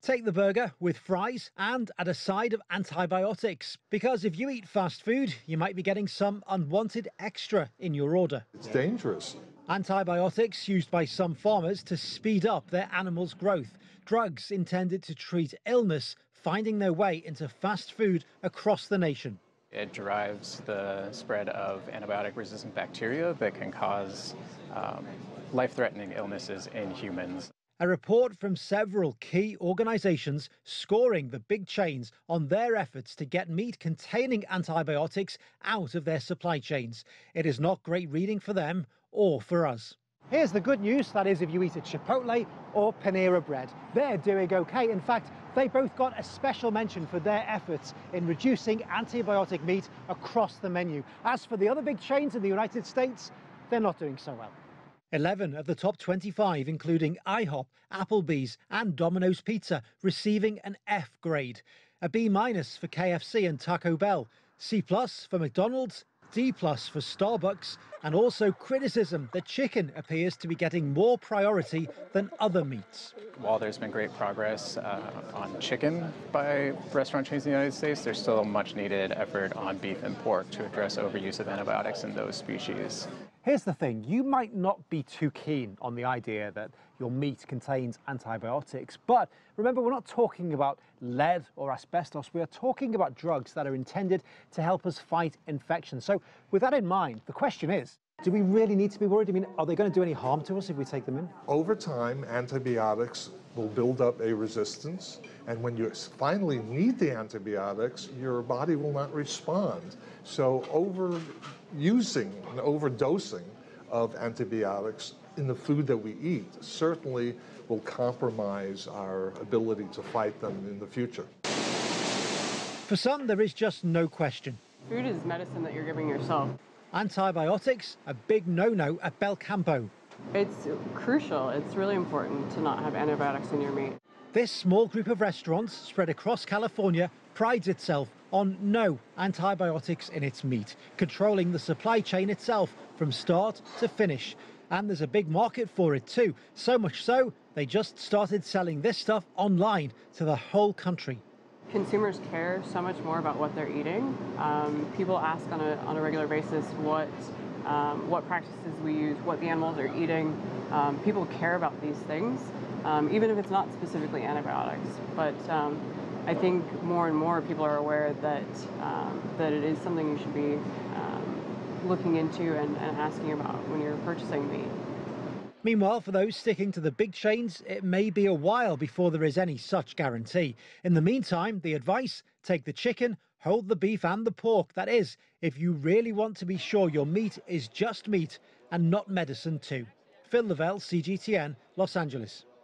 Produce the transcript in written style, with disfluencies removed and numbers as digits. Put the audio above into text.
Take the burger with fries and add a side of antibiotics, because if you eat fast food, you might be getting some unwanted extra in your order. It's dangerous. Antibiotics used by some farmers to speed up their animals' growth. Drugs intended to treat illness finding their way into fast food across the nation. It drives the spread of antibiotic-resistant bacteria that can cause life-threatening illnesses in humans. A report from several key organisations scoring the big chains on their efforts to get meat containing antibiotics out of their supply chains. It is not great reading for them or for us. Here's the good news, that is if you eat at Chipotle or Panera Bread. They're doing okay. In fact, they both got a special mention for their efforts in reducing antibiotic meat across the menu. As for the other big chains in the United States, they're not doing so well. 11 of the top 25, including IHOP, Applebee's and Domino's Pizza, receiving an F grade. A B- for KFC and Taco Bell, C+ for McDonald's, D+ for Starbucks, and also criticism that chicken appears to be getting more priority than other meats. While there's been great progress on chicken by restaurant chains in the United States, there's still much needed effort on beef and pork to address overuse of antibiotics in those species. Here's the thing, you might not be too keen on the idea that your meat contains antibiotics, but remember, we're not talking about lead or asbestos, we are talking about drugs that are intended to help us fight infection. So with that in mind, the question is, do we really need to be worried? I mean, are they going to do any harm to us if we take them in? Over time, antibiotics will build up a resistance, and when you finally need the antibiotics, your body will not respond. So overusing and overdosing of antibiotics in the food that we eat certainly will compromise our ability to fight them in the future. For some, there is just no question. Food is medicine that you're giving yourself. Antibiotics, a big no-no at Belcampo. It's crucial. It's really important to not have antibiotics in your meat. This small group of restaurants spread across California prides itself on no antibiotics in its meat, controlling the supply chain itself from start to finish. And there's a big market for it too, so much so they just started selling this stuff online to the whole country. Consumers care so much more about what they're eating. People ask on a regular basis what practices we use, what the animals are eating. People care about these things, even if it's not specifically antibiotics. But I think more and more people are aware that it is something you should be looking into and asking about when you're purchasing meat. Meanwhile, for those sticking to the big chains, it may be a while before there is any such guarantee. In the meantime, the advice, take the chicken, hold the beef and the pork. That is, if you really want to be sure your meat is just meat and not medicine too. Lavelle, CGTN, Los Angeles.